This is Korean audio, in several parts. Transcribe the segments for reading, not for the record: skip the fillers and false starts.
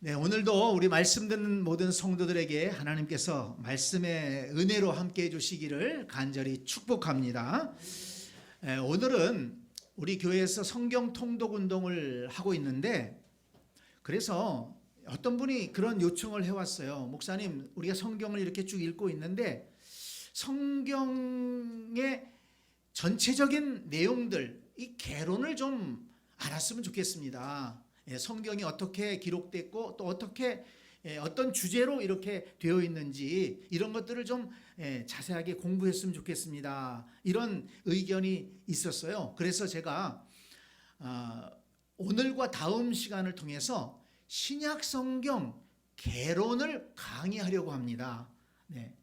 네, 오늘도 우리 말씀 듣는 모든 성도들에게 하나님께서 말씀의 은혜로 함께 해주시기를 간절히 축복합니다. 오늘은 우리 교회에서 성경 통독 운동을 하고 있는데, 그래서 어떤 분이 그런 요청을 해왔어요. 목사님, 우리가 성경을 이렇게 쭉 읽고 있는데 성경의 전체적인 내용들, 이 개론을 좀 알았으면 좋겠습니다. 성경이 어떻게 기록됐고 또 어떻게 어떤 주제로 이렇게 되어 있는지 이런 것들을 좀 자세하게 공부했으면 좋겠습니다. 이런 의견이 있었어요. 그래서 제가 오늘과 다음 시간을 통해서 신약 성경 개론을 강의하려고 합니다. 네.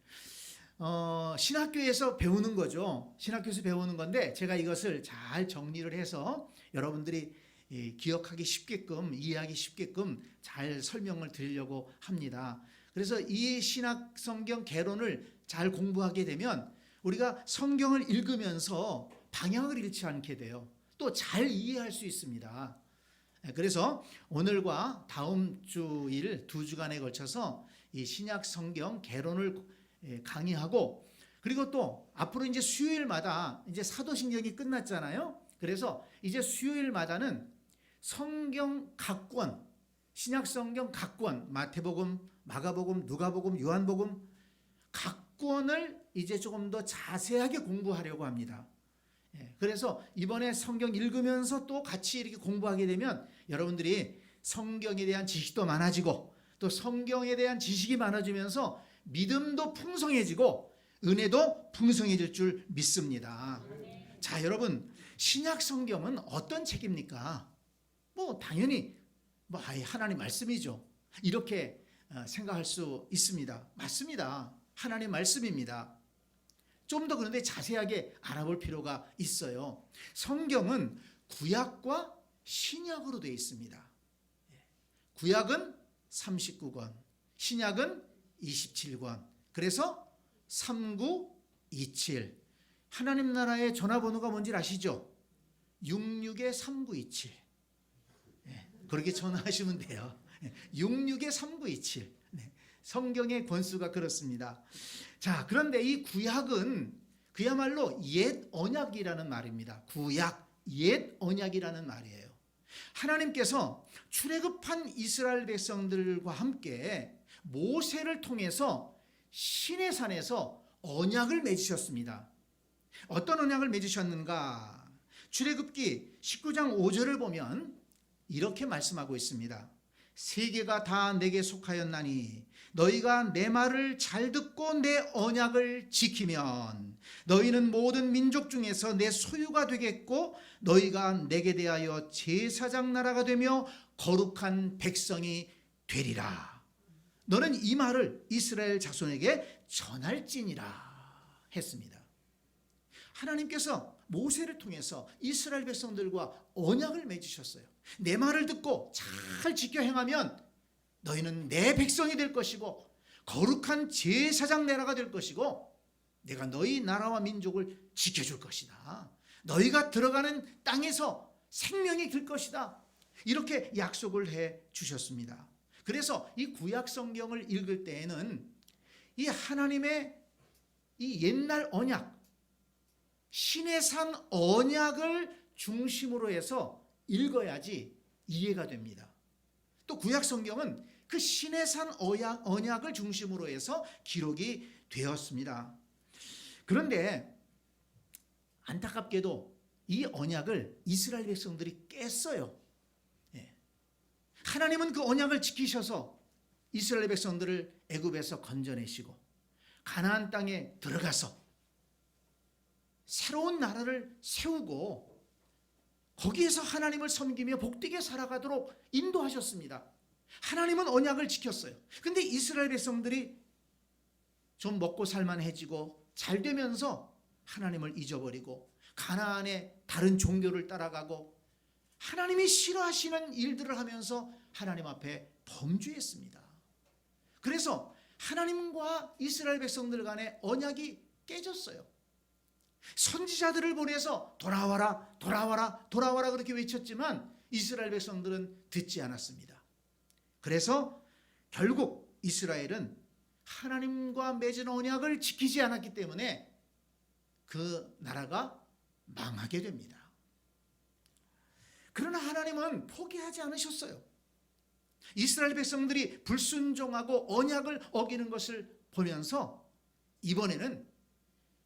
신학교에서 배우는 거죠. 신학교에서 배우는 건데 제가 이것을 잘 정리를 해서 여러분들이 기억하기 쉽게끔, 이해하기 쉽게끔 잘 설명을 드리려고 합니다. 그래서 이 신약 성경 개론을 잘 공부하게 되면 우리가 성경을 읽으면서 방향을 잃지 않게 돼요. 또 잘 이해할 수 있습니다. 그래서 오늘과 다음 주일 2주간에 걸쳐서 이 신약 성경 개론을 강의하고, 그리고 또 앞으로 이제 수요일마다 이제 사도신경이 끝났잖아요. 그래서 이제 수요일마다는 성경 각 권, 신약 성경 각 권, 마태복음, 마가복음, 누가복음, 요한복음 각 권을 이제 조금 더 자세하게 공부하려고 합니다. 그래서 이번에 성경 읽으면서 또 같이 이렇게 공부하게 되면 여러분들이 성경에 대한 지식도 많아지고 또 성경에 대한 지식이 많아지면서 믿음도 풍성해지고 은혜도 풍성해질 줄 믿습니다. 자, 여러분, 신약 성경은 어떤 책입니까? 당연히 하나님 말씀이죠. 이렇게 생각할 수 있습니다. 맞습니다. 하나님 말씀입니다. 좀 더 그런데 자세하게 알아볼 필요가 있어요. 성경은 구약과 신약으로 되어 있습니다. 구약은 39권, 신약은 27권. 그래서 3927. 하나님 나라의 전화번호가 뭔지 아시죠? 662-3927. 그렇게 전화하시면 돼요. 662-3927. 성경의 권수가 그렇습니다. 자, 그런데 이 구약은 그야말로 옛 언약이라는 말입니다. 구약, 옛 언약이라는 말이에요. 하나님께서 출애굽한 이스라엘 백성들과 함께 모세를 통해서 시내산에서 언약을 맺으셨습니다. 어떤 언약을 맺으셨는가? 출애굽기 19장 5절을 보면 이렇게 말씀하고 있습니다. 세계가 다 내게 속하였나니 너희가 내 말을 잘 듣고 내 언약을 지키면 너희는 모든 민족 중에서 내 소유가 되겠고 너희가 내게 대하여 제사장 나라가 되며 거룩한 백성이 되리라. 너는 이 말을 이스라엘 자손에게 전할지니라 했습니다. 하나님께서 모세를 통해서 이스라엘 백성들과 언약을 맺으셨어요. 내 말을 듣고 잘 지켜 행하면 너희는 내 백성이 될 것이고 거룩한 제사장 나라가 될 것이고 내가 너희 나라와 민족을 지켜줄 것이다. 너희가 들어가는 땅에서 생명이 들 것이다. 이렇게 약속을 해 주셨습니다. 그래서 이 구약 성경을 읽을 때에는 이 하나님의 이 옛날 언약, 시내산 언약을 중심으로 해서 읽어야지 이해가 됩니다. 또 구약 성경은 그 시내산 언약을 중심으로 해서 기록이 되었습니다. 그런데 안타깝게도 이 언약을 이스라엘 백성들이 깼어요. 하나님은 그 언약을 지키셔서 이스라엘 백성들을 애굽에서 건져내시고 가나안 땅에 들어가서 새로운 나라를 세우고 거기에서 하나님을 섬기며 복되게 살아가도록 인도하셨습니다. 하나님은 언약을 지켰어요. 근데 이스라엘 백성들이 좀 먹고 살만해지고 잘 되면서 하나님을 잊어버리고 가나안의 다른 종교를 따라가고 하나님이 싫어하시는 일들을 하면서 하나님 앞에 범죄했습니다. 그래서 하나님과 이스라엘 백성들 간의 언약이 깨졌어요. 선지자들을 보내서 돌아와라 돌아와라 돌아와라 그렇게 외쳤지만 이스라엘 백성들은 듣지 않았습니다. 그래서 결국 이스라엘은 하나님과 맺은 언약을 지키지 않았기 때문에 그 나라가 망하게 됩니다. 그러나 하나님은 포기하지 않으셨어요. 이스라엘 백성들이 불순종하고 언약을 어기는 것을 보면서 이번에는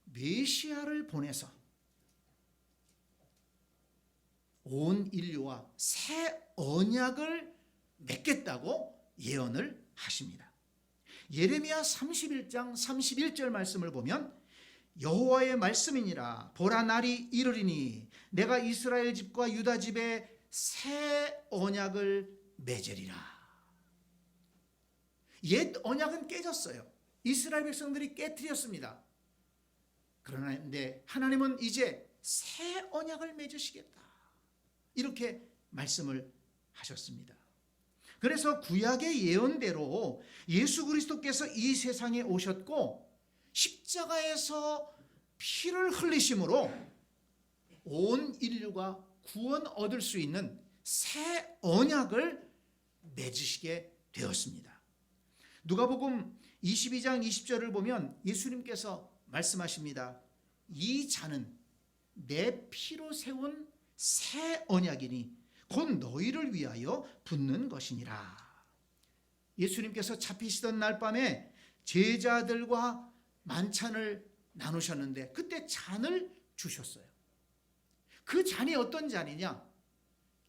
메시아를 보내서 온 인류와 새 언약을 맺겠다고 예언을 하십니다. 예레미야 31장 31절 말씀을 보면 여호와의 말씀이니라 보라 날이 이르리니 내가 이스라엘 집과 유다 집에 새 언약을 맺으리라. 옛 언약은 깨졌어요. 이스라엘 백성들이 깨뜨렸습니다. 그런데 하나님은 이제 새 언약을 맺으시겠다, 이렇게 말씀을 하셨습니다. 그래서 구약의 예언대로 예수 그리스도께서 이 세상에 오셨고 십자가에서 피를 흘리심으로 온 인류가 구원 얻을 수 있는 새 언약을 맺으시게 되었습니다. 누가복음 22장 20절을 보면 예수님께서 말씀하십니다. 이 잔은 내 피로 세운 새 언약이니 곧 너희를 위하여 붓는 것이니라. 예수님께서 잡히시던 날 밤에 제자들과 만찬을 나누셨는데 그때 잔을 주셨어요. 그 잔이 어떤 잔이냐?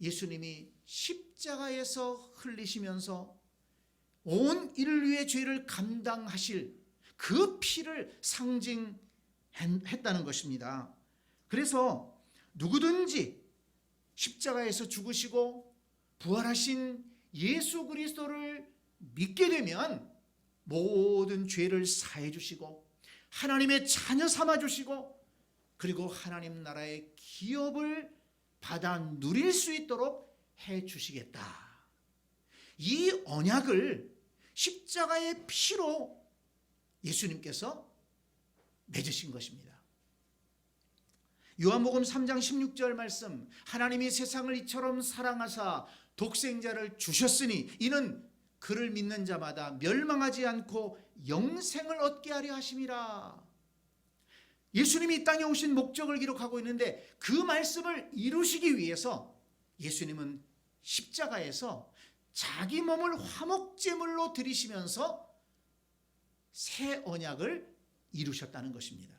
예수님이 십자가에서 흘리시면서 온 인류의 죄를 감당하실 그 피를 상징했다는 것입니다. 그래서 누구든지 십자가에서 죽으시고 부활하신 예수 그리스도를 믿게 되면 모든 죄를 사해 주시고 하나님의 자녀 삼아 주시고 그리고 하나님 나라의 기업을 받아 누릴 수 있도록 해 주시겠다. 이 언약을 십자가의 피로 예수님께서 맺으신 것입니다. 요한복음 3장 16절 말씀, 하나님이 세상을 이처럼 사랑하사 독생자를 주셨으니 이는 그를 믿는 자마다 멸망하지 않고 영생을 얻게 하려 하심이라. 예수님이 이 땅에 오신 목적을 기록하고 있는데 그 말씀을 이루시기 위해서 예수님은 십자가에서 자기 몸을 화목제물로 드리시면서 새 언약을 이루셨다는 것입니다.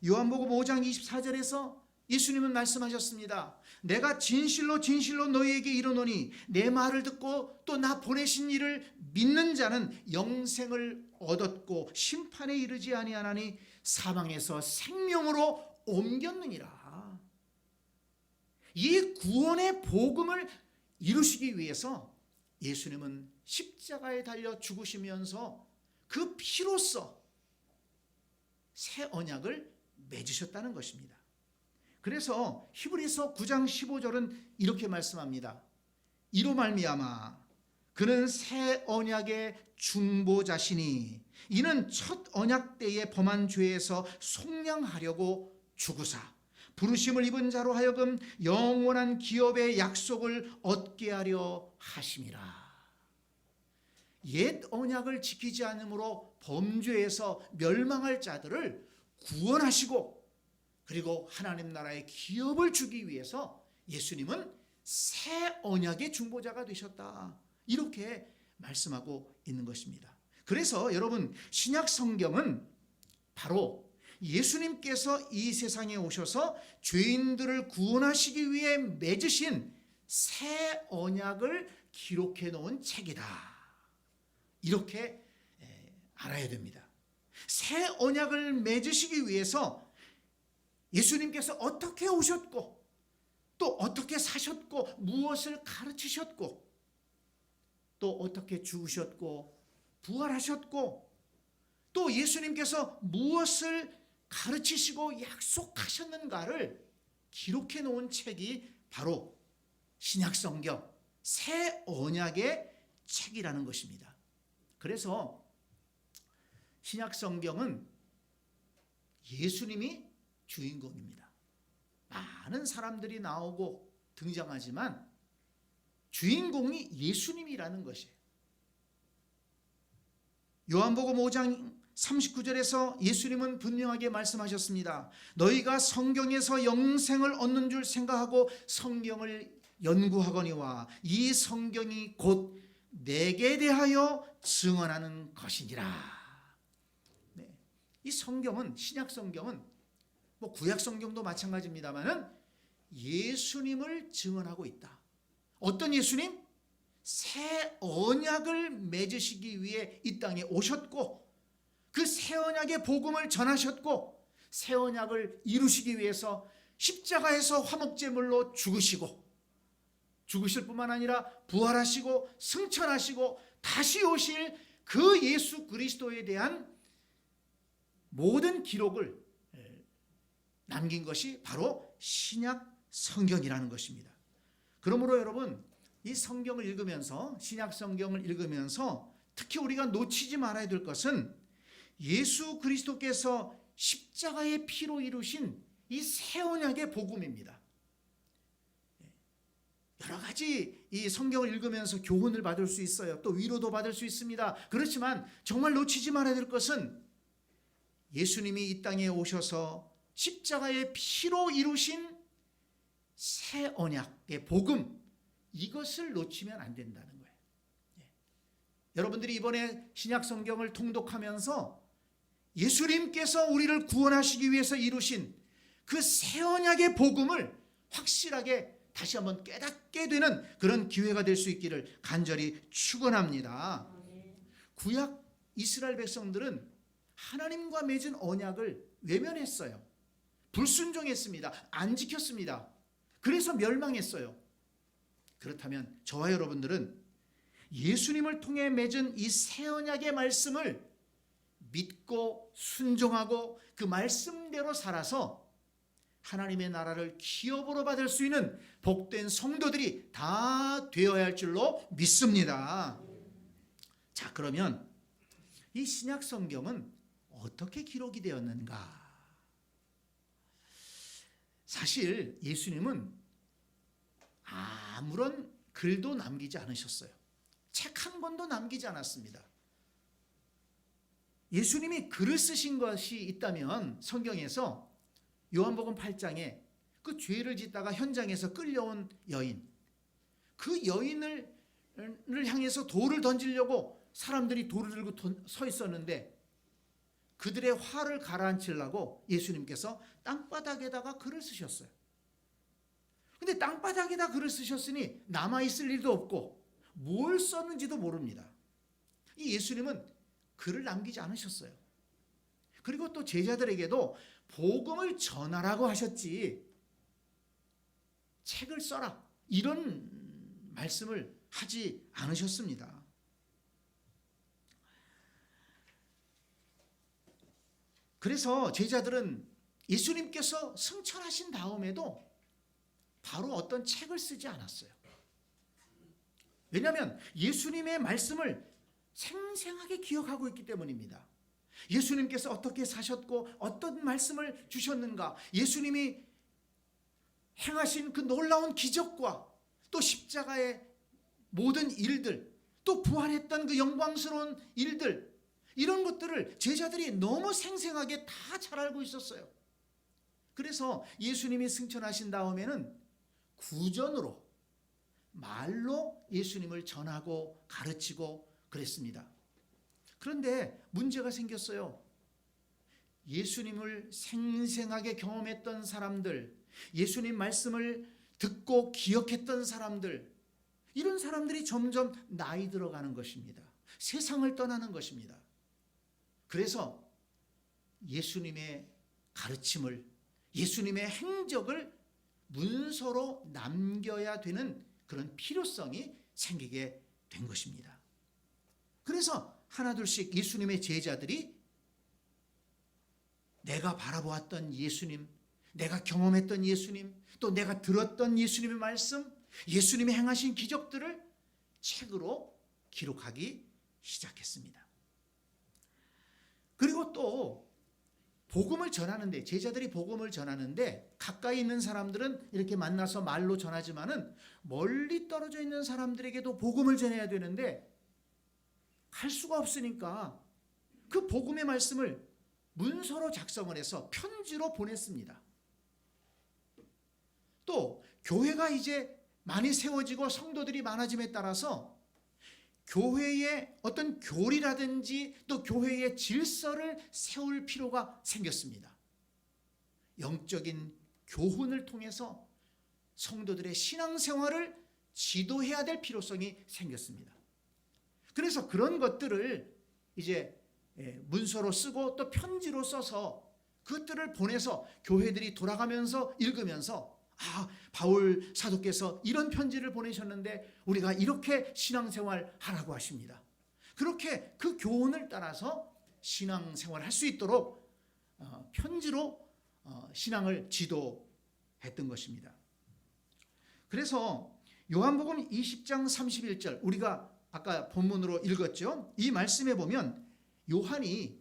요한복음 5장 24절에서 예수님은 말씀하셨습니다. 내가 진실로 진실로 너희에게 이르노니 내 말을 듣고 또 나 보내신 이를 믿는 자는 영생을 얻었고 심판에 이르지 아니하나니 사망에서 생명으로 옮겼느니라. 이 구원의 복음을 이루시기 위해서 예수님은 십자가에 달려 죽으시면서 그 피로써 새 언약을 맺으셨다는 것입니다. 그래서 히브리서 9장 15절은 이렇게 말씀합니다. 이로 말미암아 그는 새 언약의 중보자시니 이는 첫 언약 때에 범한 죄에서 속량하려고 죽으사 부르심을 입은 자로 하여금 영원한 기업의 약속을 얻게 하려 하심이라. 옛 언약을 지키지 않으므로 범죄에서 멸망할 자들을 구원하시고 그리고 하나님 나라의 기업을 주기 위해서 예수님은 새 언약의 중보자가 되셨다, 이렇게 말씀하고 있는 것입니다. 그래서 여러분, 신약 성경은 바로 예수님께서 이 세상에 오셔서 죄인들을 구원하시기 위해 맺으신 새 언약을 기록해 놓은 책이다, 이렇게 알아야 됩니다. 새 언약을 맺으시기 위해서 예수님께서 어떻게 오셨고 또 어떻게 사셨고 무엇을 가르치셨고 또 어떻게 죽으셨고 부활하셨고 또 예수님께서 무엇을 가르치시고 약속하셨는가를 기록해 놓은 책이 바로 신약성경 새 언약의 책이라는 것입니다. 그래서 신약성경은 예수님이 주인공입니다. 많은 사람들이 나오고 등장하지만 주인공이 예수님이라는 것이에요. 요한복음 5장 39절에서 예수님은 분명하게 말씀하셨습니다. 너희가 성경에서 영생을 얻는 줄 생각하고 성경을 연구하거니와 이 성경이 곧 내게 대하여 증언하는 것이니라. 네. 이 성경은, 신약 성경은 뭐 구약 성경도 마찬가지입니다만은 예수님을 증언하고 있다. 어떤 예수님? 새 언약을 맺으시기 위해 이 땅에 오셨고 그 새 언약의 복음을 전하셨고 새 언약을 이루시기 위해서 십자가에서 화목제물로 죽으실 뿐만 아니라 부활하시고 승천하시고 다시 오실 그 예수 그리스도에 대한 모든 기록을 남긴 것이 바로 신약 성경이라는 것입니다. 그러므로 여러분, 이 성경을 읽으면서, 신약 성경을 읽으면서 특히 우리가 놓치지 말아야 될 것은 예수 그리스도께서 십자가의 피로 이루신 이 새 언약의 복음입니다. 여러 가지 이 성경을 읽으면서 교훈을 받을 수 있어요. 또 위로도 받을 수 있습니다. 그렇지만 정말 놓치지 말아야 될 것은 예수님이 이 땅에 오셔서 십자가의 피로 이루신 새 언약의 복음, 이것을 놓치면 안 된다는 거예요. 여러분들이 이번에 신약 성경을 통독하면서 예수님께서 우리를 구원하시기 위해서 이루신 그 새 언약의 복음을 확실하게 다시 한번 깨닫게 되는 그런 기회가 될 수 있기를 간절히 축원합니다. 구약 이스라엘 백성들은 하나님과 맺은 언약을 외면했어요. 불순종했습니다. 안 지켰습니다. 그래서 멸망했어요. 그렇다면 저와 여러분들은 예수님을 통해 맺은 이 새 언약의 말씀을 믿고 순종하고 그 말씀대로 살아서 하나님의 나라를 기업으로 받을 수 있는 복된 성도들이 다 되어야 할 줄로 믿습니다. 자, 그러면 이 신약 성경은 어떻게 기록이 되었는가? 사실 예수님은 아무런 글도 남기지 않으셨어요. 책 한 권도 남기지 않았습니다. 예수님이 글을 쓰신 것이 있다면 성경에서 요한복음 8장에 그 죄를 짓다가 현장에서 끌려온 여인, 그 여인을 향해서 돌을 던지려고 사람들이 돌을 들고 서 있었는데 그들의 화를 가라앉히려고 예수님께서 땅바닥에다가 글을 쓰셨어요. 근데 땅바닥에다 글을 쓰셨으니 남아있을 일도 없고 뭘 썼는지도 모릅니다. 이 예수님은 글을 남기지 않으셨어요. 그리고 또 제자들에게도 복음을 전하라고 하셨지 책을 써라 이런 말씀을 하지 않으셨습니다. 그래서 제자들은 예수님께서 승천하신 다음에도 바로 어떤 책을 쓰지 않았어요. 왜냐하면 예수님의 말씀을 생생하게 기억하고 있기 때문입니다. 예수님께서 어떻게 사셨고 어떤 말씀을 주셨는가, 예수님이 행하신 그 놀라운 기적과 또 십자가의 모든 일들, 또 부활했던 그 영광스러운 일들, 이런 것들을 제자들이 너무 생생하게 다 잘 알고 있었어요. 그래서 예수님이 승천하신 다음에는 구전으로 말로 예수님을 전하고 가르치고 그랬습니다. 그런데 문제가 생겼어요. 예수님을 생생하게 경험했던 사람들, 예수님 말씀을 듣고 기억했던 사람들, 이런 사람들이 점점 나이 들어가는 것입니다. 세상을 떠나는 것입니다. 그래서 예수님의 가르침을, 예수님의 행적을 문서로 남겨야 되는 그런 필요성이 생기게 된 것입니다. 그래서 하나둘씩 예수님의 제자들이 내가 바라보았던 예수님, 내가 경험했던 예수님, 또 내가 들었던 예수님의 말씀, 예수님이 행하신 기적들을 책으로 기록하기 시작했습니다. 그리고 또 복음을 전하는데, 제자들이 복음을 전하는데 가까이 있는 사람들은 이렇게 만나서 말로 전하지만은 멀리 떨어져 있는 사람들에게도 복음을 전해야 되는데 갈 수가 없으니까 그 복음의 말씀을 문서로 작성을 해서 편지로 보냈습니다. 또 교회가 이제 많이 세워지고 성도들이 많아짐에 따라서 교회의 어떤 교리라든지 또 교회의 질서를 세울 필요가 생겼습니다. 영적인 교훈을 통해서 성도들의 신앙생활을 지도해야 될 필요성이 생겼습니다. 그래서 그런 것들을 이제 문서로 쓰고 또 편지로 써서 그것들을 보내서 교회들이 돌아가면서 읽으면서 바울 사도께서 이런 편지를 보내셨는데 우리가 이렇게 신앙생활 하라고 하십니다. 그렇게 그 교훈을 따라서 신앙생활 할 수 있도록 편지로 신앙을 지도했던 것입니다. 그래서 요한복음 20장 31절 우리가 아까 본문으로 읽었죠. 이 말씀에 보면 요한이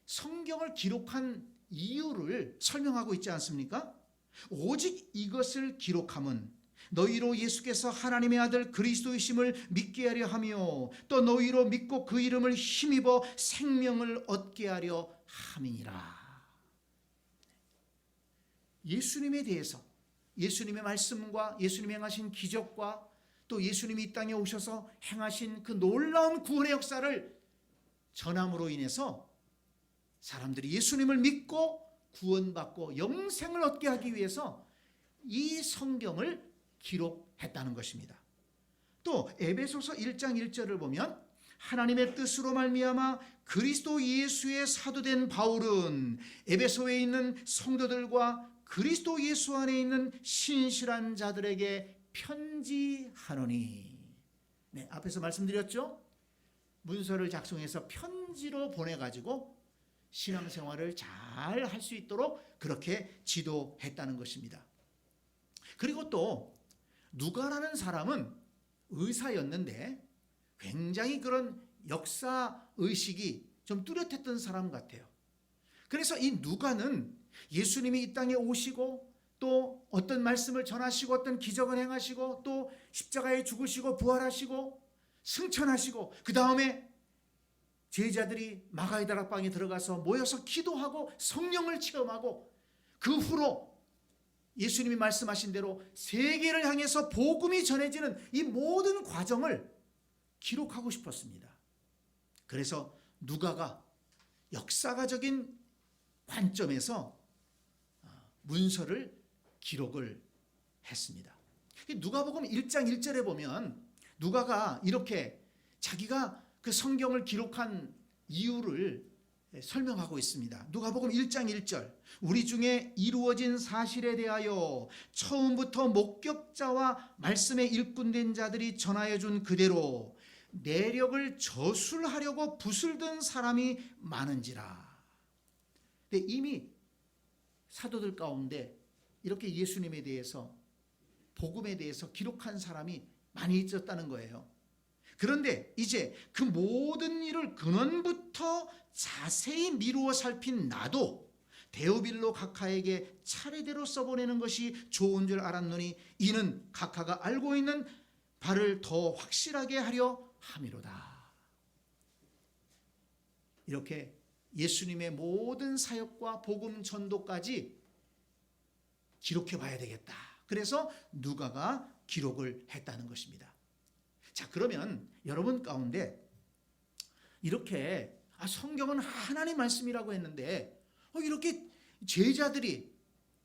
성경을 기록한 이유를 설명하고 있지 않습니까? 오직 이것을 기록함은 너희로 예수께서 하나님의 아들 그리스도이심을 믿게 하려 하며 또 너희로 믿고 그 이름을 힘입어 생명을 얻게 하려 함이니라. 예수님에 대해서, 예수님의 말씀과 예수님이 행하신 기적과 또 예수님이 이 땅에 오셔서 행하신 그 놀라운 구원의 역사를 전함으로 인해서 사람들이 예수님을 믿고 구원받고 영생을 얻게 하기 위해서 이 성경을 기록했다는 것입니다. 또 에베소서 1장 1절을 보면 하나님의 뜻으로 말미암아 그리스도 예수의 사도된 바울은 에베소에 있는 성도들과 그리스도 예수 안에 있는 신실한 자들에게 편지하노니. 네, 앞에서 말씀드렸죠. 문서를 작성해서 편지로 보내가지고 신앙생활을 잘 할 수 있도록 그렇게 지도했다는 것입니다. 그리고 또 누가라는 사람은 의사였는데 굉장히 그런 역사의식이 좀 뚜렷했던 사람 같아요. 그래서 이 누가는 예수님이 이 땅에 오시고 또 어떤 말씀을 전하시고 어떤 기적을 행하시고 또 십자가에 죽으시고 부활하시고 승천하시고 그 다음에 제자들이 마가의 다락방에 들어가서 모여서 기도하고 성령을 체험하고 그 후로 예수님이 말씀하신 대로 세계를 향해서 복음이 전해지는 이 모든 과정을 기록하고 싶었습니다. 그래서 누가가 역사가적인 관점에서 문서를 기록을 했습니다. 누가복음 1장 1절에 보면 누가가 이렇게 자기가 그 성경을 기록한 이유를 설명하고 있습니다. 누가복음 1장 1절 우리 중에 이루어진 사실에 대하여 처음부터 목격자와 말씀에 일꾼된 자들이 전하여 준 그대로 내력을 저술하려고 붓을 든 사람이 많은지라. 근데 이미 사도들 가운데 이렇게 예수님에 대해서 복음에 대해서 기록한 사람이 많이 있었다는 거예요. 그런데 이제 그 모든 일을 근원부터 자세히 미루어 살핀 나도 데오빌로 각하에게 차례대로 써보내는 것이 좋은 줄 알았노니 이는 각하가 알고 있는 바를 더 확실하게 하려 함이로다. 이렇게 예수님의 모든 사역과 복음 전도까지 기록해 봐야 되겠다. 그래서 누가가 기록을 했다는 것입니다. 자, 그러면 여러분 가운데 이렇게 성경은 하나님 말씀이라고 했는데 이렇게 제자들이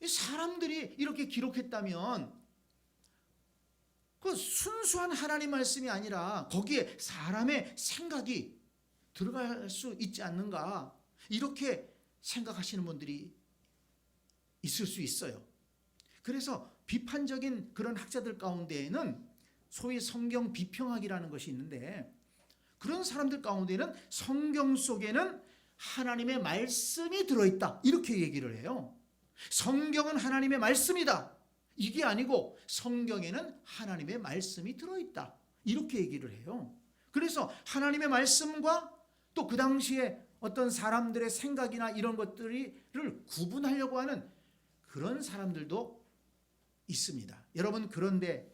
사람들이 이렇게 기록했다면 그 순수한 하나님 말씀이 아니라 거기에 사람의 생각이 들어갈 수 있지 않는가, 이렇게 생각하시는 분들이 있을 수 있어요. 그래서 비판적인 그런 학자들 가운데에는 소위 성경 비평학이라는 것이 있는데 그런 사람들 가운데는 성경 속에는 하나님의 말씀이 들어있다 이렇게 얘기를 해요. 성경은 하나님의 말씀이다. 이게 아니고 성경에는 하나님의 말씀이 들어있다 이렇게 얘기를 해요. 그래서 하나님의 말씀과 또 그 당시에 어떤 사람들의 생각이나 이런 것들을 구분하려고 하는 그런 사람들도 있습니다. 여러분 그런데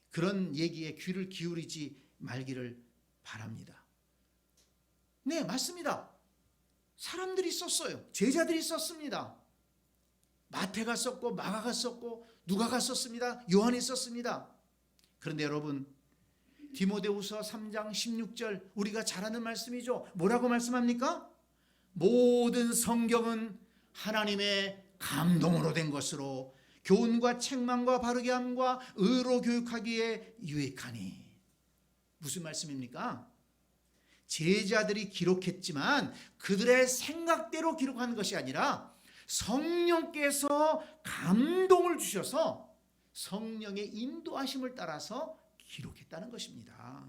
그런 얘기에 귀를 기울이지 말기를 바랍니다. 네, 맞습니다. 사람들이 썼어요. 제자들이 썼습니다. 마태가 썼고 마가가 썼고 누가가 썼습니다. 요한이 썼습니다. 그런데 여러분 디모데후서 3장 16절 우리가 잘 아는 말씀이죠. 뭐라고 말씀합니까? 모든 성경은 하나님의 감동으로 된 것으로 교훈과 책망과 바르게 함과 의로 교육하기에 유익하니. 무슨 말씀입니까? 제자들이 기록했지만 그들의 생각대로 기록한 것이 아니라 성령께서 감동을 주셔서 성령의 인도하심을 따라서 기록했다는 것입니다.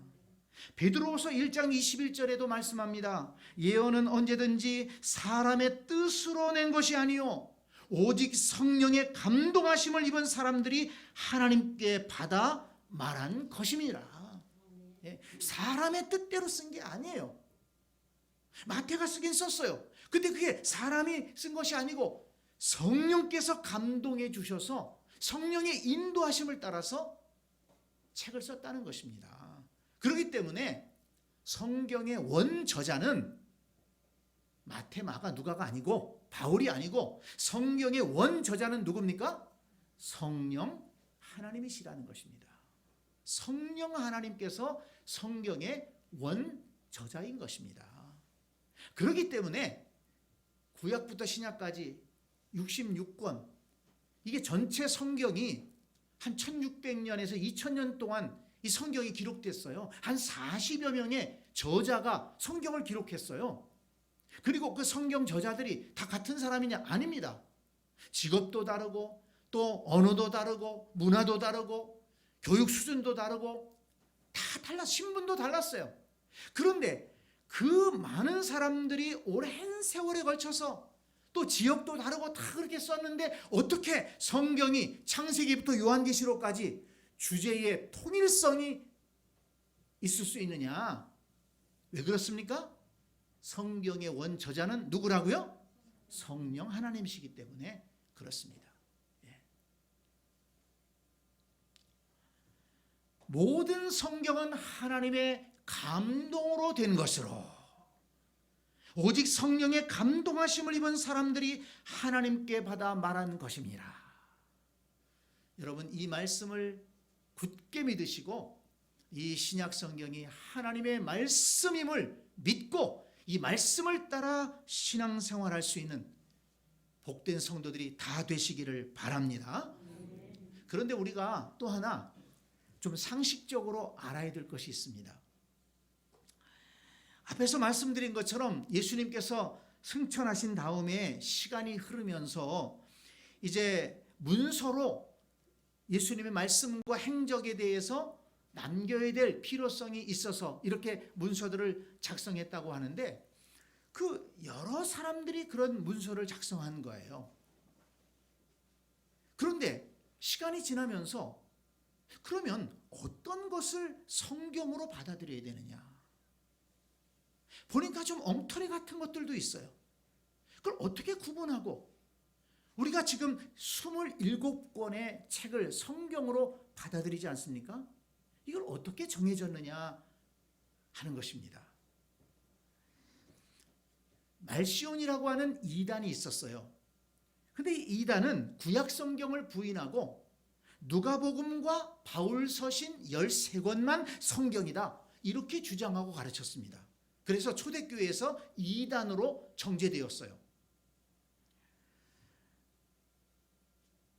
베드로후서 1장 21절에도 말씀합니다. 예언은 언제든지 사람의 뜻으로 낸 것이 아니요 오직 성령의 감동하심을 입은 사람들이 하나님께 받아 말한 것임이라. 사람의 뜻대로 쓴 게 아니에요. 마태가 쓰긴 썼어요. 근데 그게 사람이 쓴 것이 아니고 성령께서 감동해 주셔서 성령의 인도하심을 따라서 책을 썼다는 것입니다. 그렇기 때문에 성경의 원저자는 마태, 마가, 누가가 아니고 바울이 아니고 성경의 원저자는 누굽니까? 성령 하나님이시라는 것입니다. 성령 하나님께서 성경의 원저자인 것입니다. 그렇기 때문에 구약부터 신약까지 66권 이게 전체 성경이 한 1600년에서 2000년 동안 이 성경이 기록됐어요. 한 40여 명의 저자가 성경을 기록했어요. 그리고 그 성경 저자들이 다 같은 사람이냐? 아닙니다. 직업도 다르고 또 언어도 다르고 문화도 다르고 교육 수준도 다르고 다 달라, 신분도 달랐어요. 그런데 그 많은 사람들이 오랜 세월에 걸쳐서 또 지역도 다르고 다 그렇게 썼는데 어떻게 성경이 창세기부터 요한계시록까지 주제의 통일성이 있을 수 있느냐? 왜 그렇습니까? 성경의 원저자는 누구라고요? 성령 하나님이시기 때문에 그렇습니다. 모든 성경은 하나님의 감동으로 된 것으로 오직 성령의 감동하심을 입은 사람들이 하나님께 받아 말한 것입니다. 여러분 이 말씀을 굳게 믿으시고 이 신약 성경이 하나님의 말씀임을 믿고 이 말씀을 따라 신앙생활할 수 있는 복된 성도들이 다 되시기를 바랍니다. 그런데 우리가 또 하나 좀 상식적으로 알아야 될 것이 있습니다. 앞에서 말씀드린 것처럼 예수님께서 승천하신 다음에 시간이 흐르면서 이제 문서로 예수님의 말씀과 행적에 대해서 남겨야 될 필요성이 있어서 이렇게 문서들을 작성했다고 하는데 그 여러 사람들이 그런 문서를 작성한 거예요. 그런데 시간이 지나면서 그러면 어떤 것을 성경으로 받아들여야 되느냐? 보니까 좀 엉터리 같은 것들도 있어요. 그걸 어떻게 구분하고 우리가 지금 27권의 책을 성경으로 받아들이지 않습니까? 이걸 어떻게 정해졌느냐 하는 것입니다. 말시온이라고 하는 이단이 있었어요. 근데 이 이단은 구약 성경을 부인하고 누가복음과 바울서신 13권만 성경이다 이렇게 주장하고 가르쳤습니다. 그래서 초대교회에서 이단으로 정죄되었어요.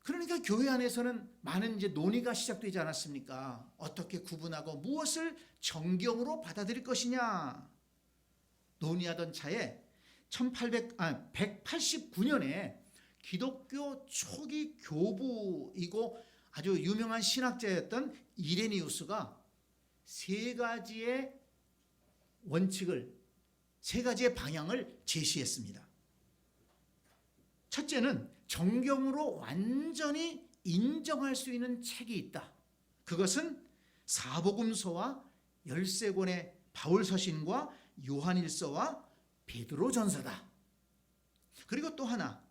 그러니까 교회 안에서는 많은 이제 논의가 시작되지 않았습니까? 어떻게 구분하고 무엇을 정경으로 받아들일 것이냐 논의하던 차에 189년에 기독교 초기 교부이고 아주 유명한 신학자였던 이레니우스가 세 가지의 원칙을, 세 가지의 방향을 제시했습니다. 첫째는 정경으로 완전히 인정할 수 있는 책이 있다. 그것은 사복음서와 13권의 바울서신과 요한일서와 베드로전서다. 그리고 또 하나,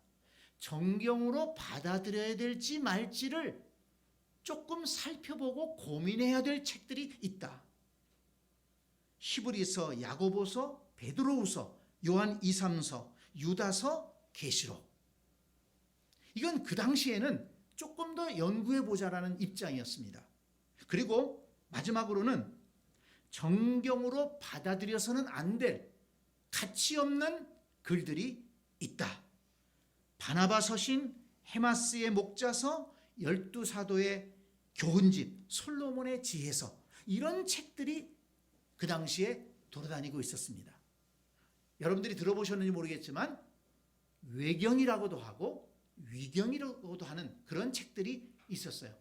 정경으로 받아들여야 될지 말지를 조금 살펴보고 고민해야 될 책들이 있다. 히브리서, 야고보서, 베드로후서, 요한 2, 3서, 유다서, 계시록. 이건 그 당시에는 조금 더 연구해 보자라는 입장이었습니다. 그리고 마지막으로는 정경으로 받아들여서는 안 될 가치 없는 글들이 있다. 바나바 서신, 헤마스의 목자서, 12사도의 교훈집, 솔로몬의 지혜서, 이런 책들이 그 당시에 돌아다니고 있었습니다. 여러분들이 들어보셨는지 모르겠지만 외경이라고도 하고 위경이라고도 하는 그런 책들이 있었어요.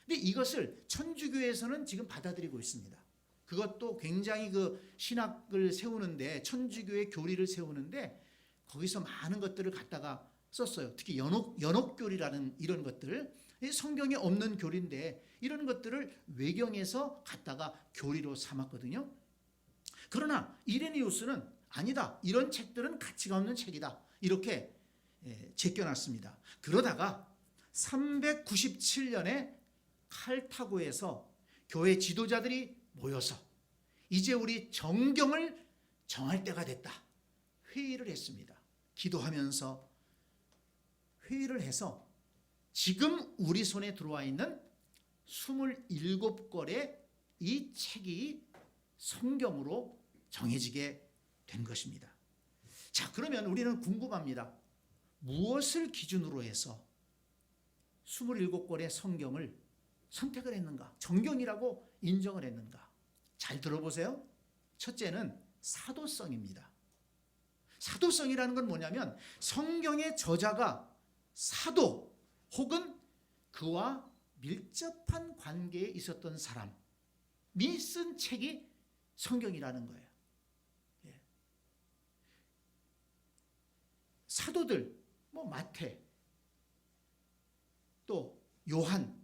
근데 이것을 천주교에서는 지금 받아들이고 있습니다. 그것도 굉장히 그 신학을 세우는데, 천주교의 교리를 세우는데 거기서 많은 것들을 갖다가 썼어요. 특히 연옥교리라는 이런 것들, 성경에 없는 교리인데 이런 것들을 외경에서 갖다가 교리로 삼았거든요. 그러나 이레니우스는 아니다, 이런 책들은 가치가 없는 책이다, 이렇게 제껴놨습니다. 그러다가 397년에 칼타고에서 교회 지도자들이 모여서 이제 우리 정경을 정할 때가 됐다, 회의를 했습니다. 기도하면서 회의를 해서 지금 우리 손에 들어와 있는 27권의 이 책이 성경으로 정해지게 된 것입니다. 자, 그러면 우리는 궁금합니다. 무엇을 기준으로 해서 27권의 성경을 선택을 했는가? 정경이라고 인정을 했는가? 잘 들어보세요. 첫째는 사도성입니다. 사도성이라는 건 뭐냐면 성경의 저자가 사도 혹은 그와 밀접한 관계에 있었던 사람이 쓴 책이 성경이라는 거예요. 사도들, 마태, 또 요한,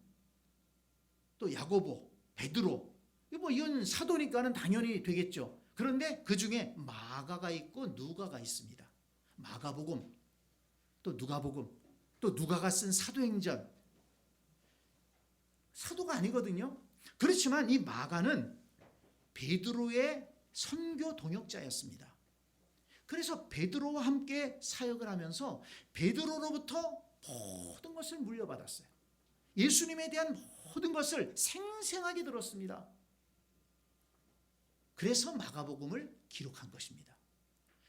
또 야고보, 베드로, 이건 사도니까는 당연히 되겠죠. 그런데 그 중에 마가가 있고 누가가 있습니다. 마가복음, 또 누가복음, 또 누가가 쓴 사도행전. 사도가 아니거든요. 그렇지만 이 마가는 베드로의 선교 동역자였습니다. 그래서 베드로와 함께 사역을 하면서 베드로로부터 모든 것을 물려받았어요. 예수님에 대한 모든 것을 생생하게 들었습니다. 그래서 마가복음을 기록한 것입니다.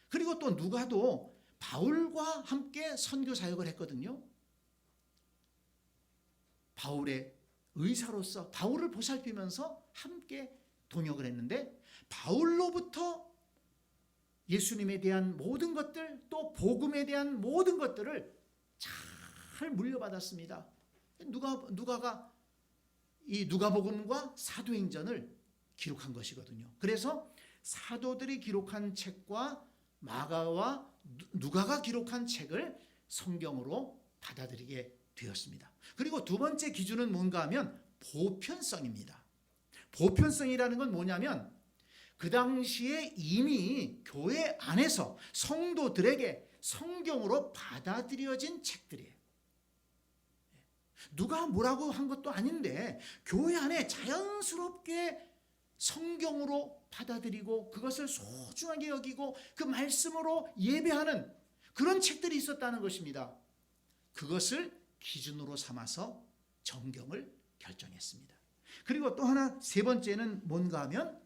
그리고 또 누가도 바울과 함께 선교 사역을 했거든요. 바울의 의사로서 바울을 보살피면서 함께 동역을 했는데, 바울로부터 예수님에 대한 모든 것들, 또 복음에 대한 모든 것들을 잘 물려받았습니다. 누가가 이 누가복음과 사도행전을 기록한 것이거든요. 그래서 사도들이 기록한 책과 마가와 누가가 기록한 책을 성경으로 받아들이게 되었습니다. 그리고 두 번째 기준은 뭔가 하면 보편성입니다. 보편성이라는 건 뭐냐면 그 당시에 이미 교회 안에서 성도들에게 성경으로 받아들여진 책들이에요. 누가 뭐라고 한 것도 아닌데 교회 안에 자연스럽게 성경으로 받아들이고 그것을 소중하게 여기고 그 말씀으로 예배하는 그런 책들이 있었다는 것입니다. 그것을 기준으로 삼아서 정경을 결정했습니다. 그리고 또 하나, 세 번째는 뭔가 하면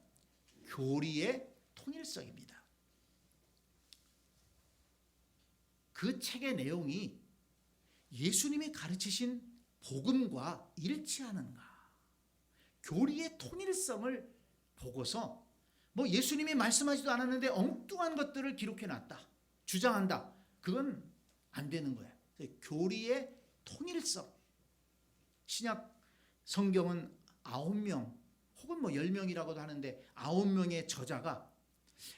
교리의 통일성입니다. 그 책의 내용이 예수님이 가르치신 복음과 일치하는가? 교리의 통일성을 보고서 예수님이 말씀하지도 않았는데 엉뚱한 것들을 기록해놨다, 주장한다, 그건 안 되는 거예요. 교리의 통일성. 신약 성경은 9명 혹은 10명이라고도 하는데 9명의 저자가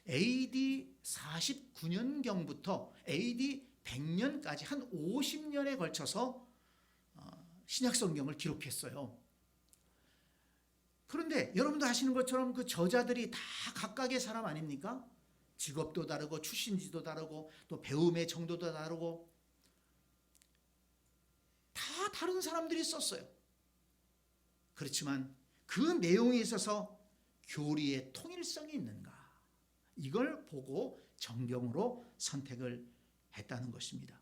AD 49년경부터 AD 100년까지 한 50년에 걸쳐서 신약 성경을 기록했어요. 그런데 여러분도 아시는 것처럼 그 저자들이 다 각각의 사람 아닙니까? 직업도 다르고 출신지도 다르고 또 배움의 정도도 다르고 다 다른 사람들이 썼어요. 그렇지만 그 내용에 있어서 교리의 통일성이 있는가, 이걸 보고 정경으로 선택을 했다는 것입니다.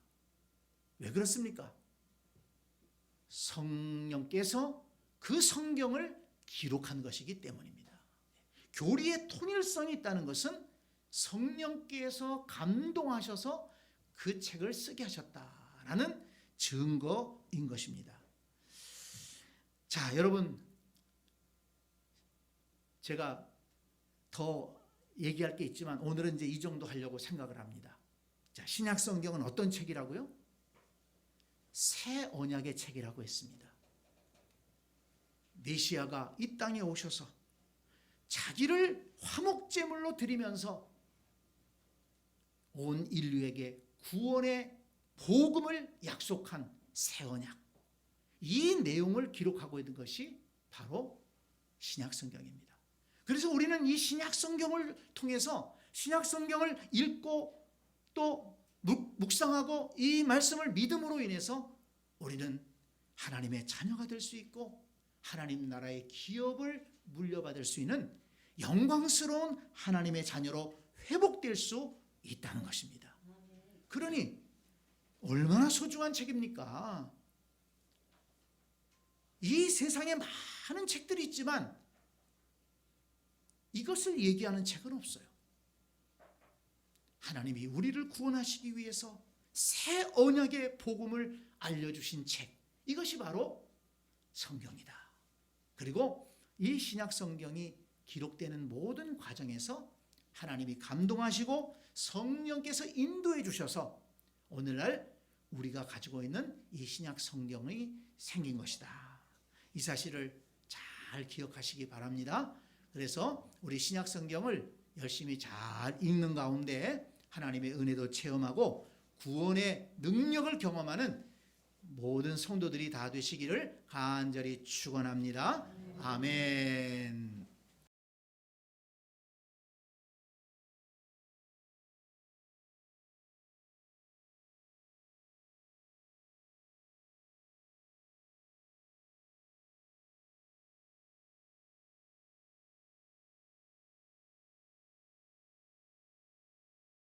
왜 그렇습니까? 성령께서 그 성경을 기록한 것이기 때문입니다. 교리의 통일성이 있다는 것은 성령께서 감동하셔서 그 책을 쓰게 하셨다라는 증거인 것입니다. 자, 여러분, 제가 더 얘기할 게 있지만 오늘은 이제 이 정도 하려고 생각을 합니다. 자, 신약 성경은 어떤 책이라고요? 새 언약의 책이라고 했습니다. 메시아가 이 땅에 오셔서 자기를 화목제물로 드리면서 온 인류에게 구원의 복음을 약속한 새 언약, 이 내용을 기록하고 있는 것이 바로 신약 성경입니다. 그래서 우리는 이 신약 성경을 통해서 신약 성경을 읽고 또 묵상하고 이 말씀을 믿음으로 인해서 우리는 하나님의 자녀가 될 수 있고 하나님 나라의 기업을 물려받을 수 있는 영광스러운 하나님의 자녀로 회복될 수 있다는 것입니다. 그러니 얼마나 소중한 책입니까? 이 세상에 많은 책들이 있지만 이것을 얘기하는 책은 없어요. 하나님이 우리를 구원하시기 위해서 새 언약의 복음을 알려주신 책, 이것이 바로 성경이다. 그리고 이 신약 성경이 기록되는 모든 과정에서 하나님이 감동하시고 성령께서 인도해 주셔서 오늘날 우리가 가지고 있는 이 신약 성경이 생긴 것이다. 이 사실을 잘 기억하시기 바랍니다. 그래서 우리 신약 성경을 열심히 잘 읽는 가운데 하나님의 은혜도 체험하고 구원의 능력을 경험하는 모든 성도들이 다 되시기를 간절히 축원합니다. 아멘.